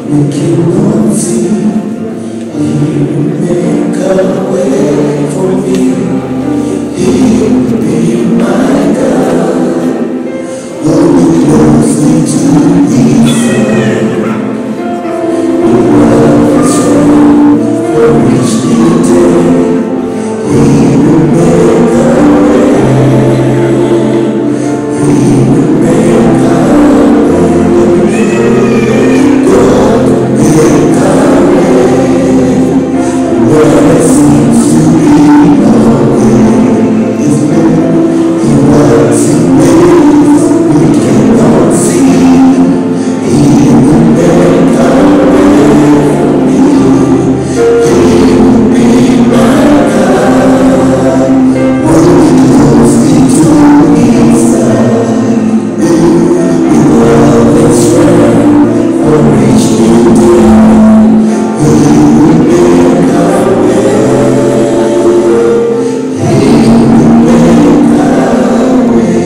we cannot see. He will make a way for me. He will be my God. Hold me closely to His side. The love is strong for each new day. He will make a way. He will make a way. God will make a way. Where there seems to be no way is new. He works in ways we cannot see. He will make a way for me. He will be my God. Hold me closely to His side. With love and strength for each new day. He will make a way. He will make a way.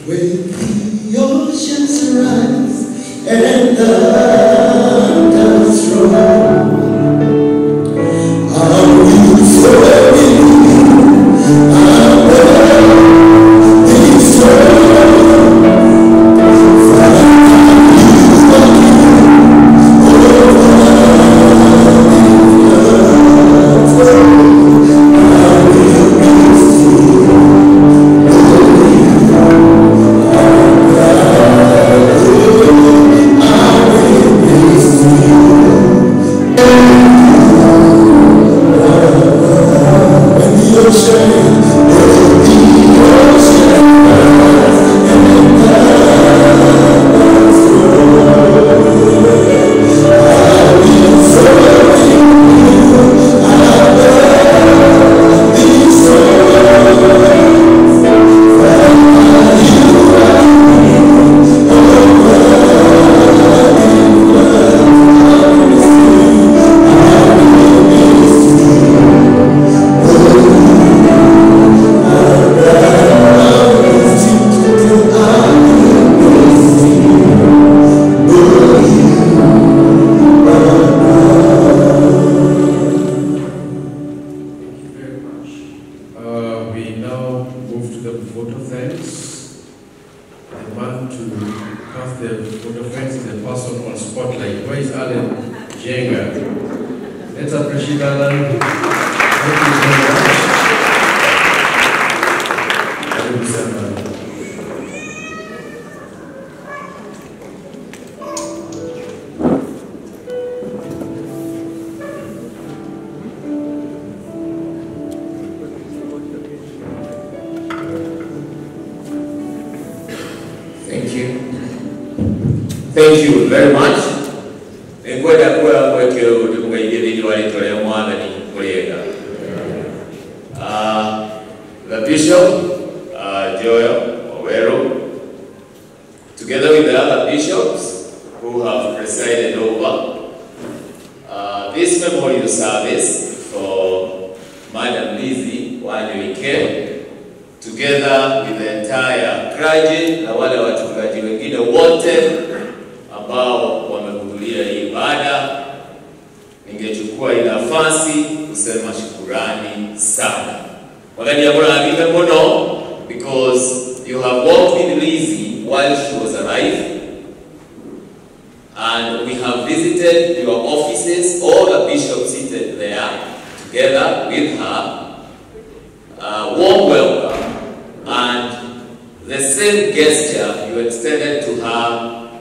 When the oceans rise and the thunders roll, Tafadhali. Thank you very much. Karibu sana. Thank you very much. The Bishop, together with the other bishops who have presided over this memorial service for Madam Lizzie Wanyoike, together with the entire clergy na wale wachungaji wengine wote ambao wamehudhuria hii ibada. Ningechukua hii nafasi kusema shukurani sana. Because you have walked with Lizzie while she was alive, and we have visited your offices, all the bishops seated there together with her. Warm welcome, and the same gesture you extended to her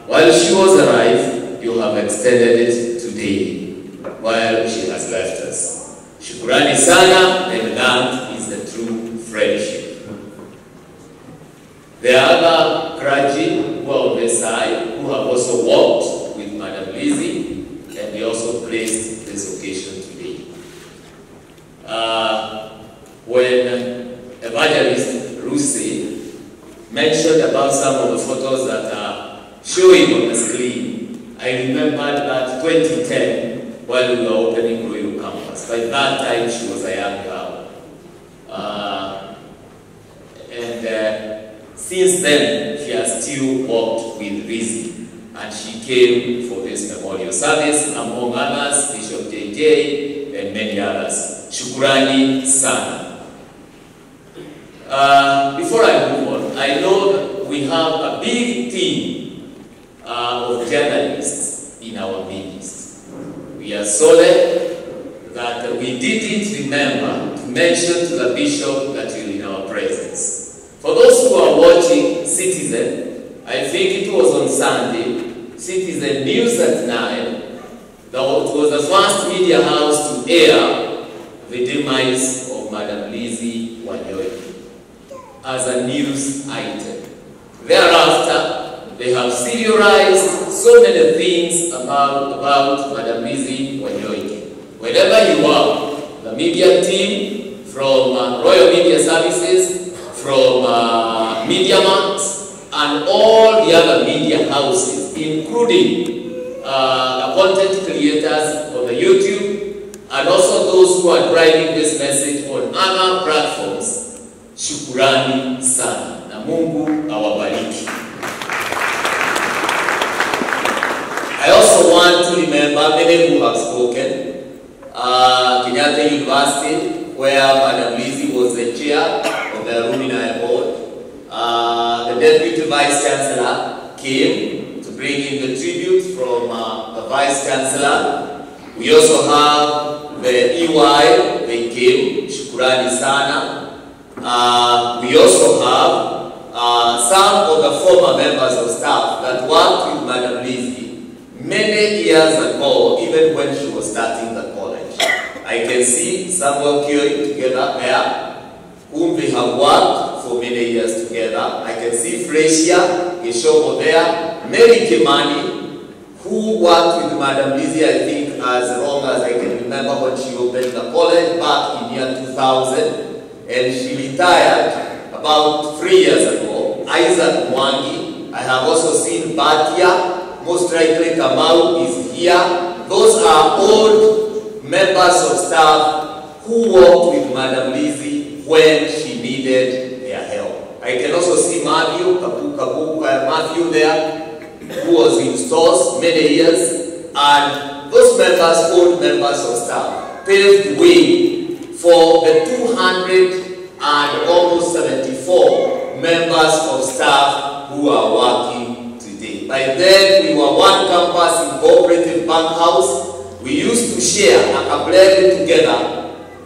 while she was alive, you have extended it today while she has left us. Shukurani sana, and that is the true friendship. There are other clergy who are on this side who have also walked with Madam Lizzie, and we also placed this occasion today. When Evangelist Lucy mentioned about some of the photos that are showing on the screen, I remembered that 2010 while we were opening Royal Campus. By that time she was a young girl. Since then, she has still walked with Lizzie, and she came for this memorial service, among others, Bishop JJ, and many others. Shukurani sana. Before I move on, I know that we have a big team of journalists in our midst. We are sorry that we didn't remember to mention to the Bishop that you're in our presence. For those who are watching Citizen, I think it was on Sunday, Citizen News at 9, it was the first media house to air the demise of Madam Lizzie Wanyoike as a news item. Thereafter, they have serialized so many things about Madam Lizzie Wanyoike. Wherever you are, the media team from Royal Media Services, from Media Max, and all the other media houses, including the content creators on the YouTube, and also those who are driving this message on other platforms. Shukurani sana, na Mungu awabariki. I also want to remember many who have spoken. Kenyatta University, where Madam Lizzie was the chair of the alumni board. The Deputy Vice Chancellor came to bring in the tribute from the Vice Chancellor. We also have the EY, they came, Shukurani sana. We also have some of the former members of staff that worked with Madam Lizzie many years ago, even when she was starting the college. I can see Samuel Kieha together there, whom we have worked for many years together. I can see Fresia Gishobo there, Mary Kimani, who worked with Madam Lizzie, I think, as long as I can remember when she opened the college back in year 2000, and she retired about 3 years ago. Isaac Mwangi, I have also seen Batia, most likely Kamau is here. Those are old members of staff who worked with Madam Lizzie when she needed their help. I can also see Matthew there, who was in stores many years, and those members, old members of staff, paved way for the 200 and almost 74 members of staff who are working today. By then, we were one campus in Cooperative Bank House. We used to share a blend together,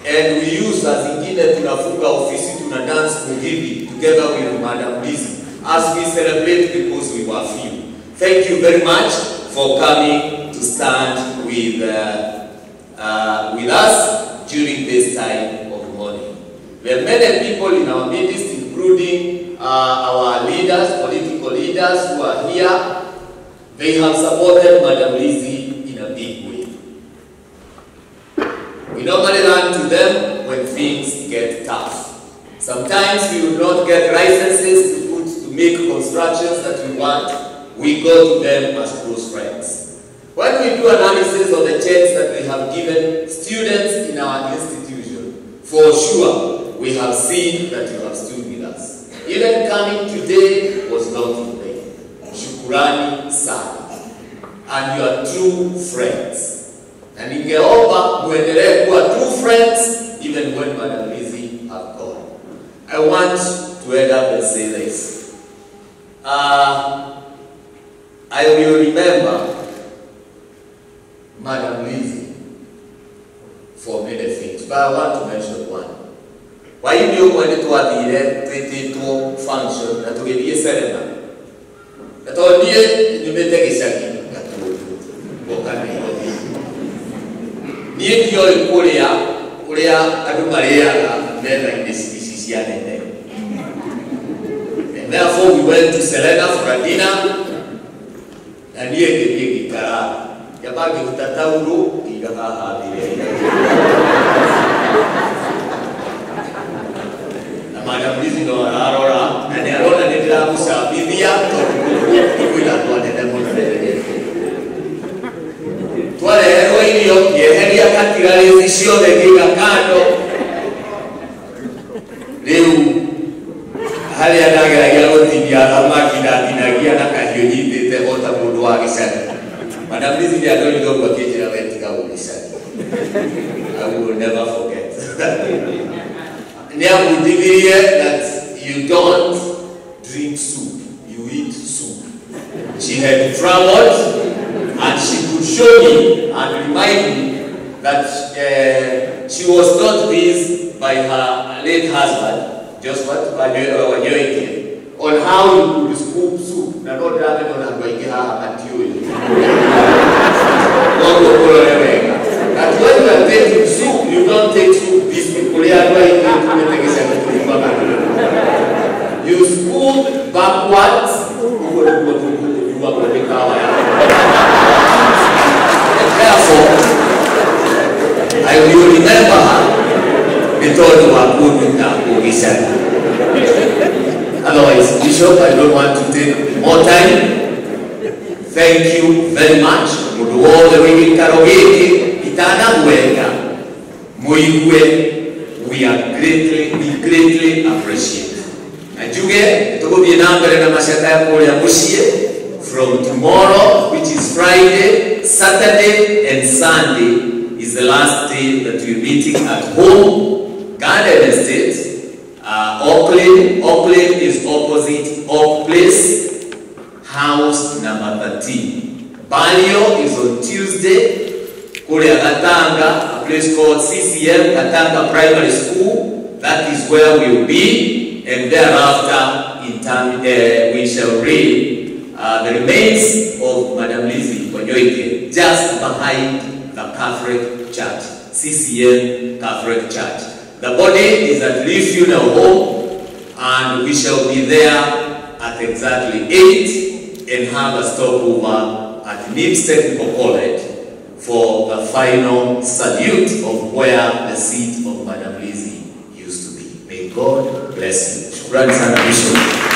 and we used as ingine tunafunga ofisi tuna dance muhivi together with Madam Lizzie as we celebrate because we were few. Thank you very much for coming to stand with us during this time of mourning. There are many people in our midst, including our leaders, political leaders who are here. They have supported Madam Lizzie in a big way. We normally run to them when things get tough. Sometimes we will not get licenses to make constructions that we want. We go to them as close friends. When we do analysis of the checks that we have given students in our institution, for sure, we have seen that you have stood with us. Even coming today was not in vain. Shukurani sana. And you are true friends. And ningeomba muendelee kuwa true friends even when Madam Lizzie have gone. I want to end up and say this. I will remember Madam Lizzie for many things, but I want to mention one. Why you when it was the function that we be a ceremony? That all year you may take a second. Niye ndio kulia adumareaga mbele indisisi Ciana. And therefore we went to Selena for a dinner, and niye ndiye gikara yabagi utatauru igaha dire. Na Madam Lizzie no arora na arora ndira kusabibia kuila kwa demo. Tuale heroinio yeheria katigari zisio de giga kando. Leu hali anagira gotibia amakida dinagia na kahionyite te ota mundu wa gisana. Madam Lizzie ya doli go kwa kijira wetika ulisani. I will never forget. Now we divide that you don't drink soup, you eat soup. She had traveled, and she could show me and remind me that she was taught this by her late husband, just what Wanyoike, on how you could scoop soup. Na not having on a Kieha until that when you are taking soup, you don't take soup this people. You scoop backwards. Therefore, I will remember her because of her good. Otherwise, Bishop, I don't want to take more time. Thank you very much. We greatly appreciate. From tomorrow, which is Friday, Saturday, and Sunday, is the last day that we're meeting at home. Garden Estate, Auckland is opposite Oak Place, house number 13. Banyo is on Tuesday. Kule Katanga, a place called CCM, Katanga Primary School. That is where we'll be, and thereafter, in time, we shall read the remains of Madam Lizzie Wanyoike just behind the Catholic Church, CCM Catholic Church. The body is at Lee Funeral Home, and we shall be there at exactly 8 and have a stopover at NIPS Technical College for the final salute of where the seat of Madam Lizzie used to be. May God bless you. Shukrani sana Bishop.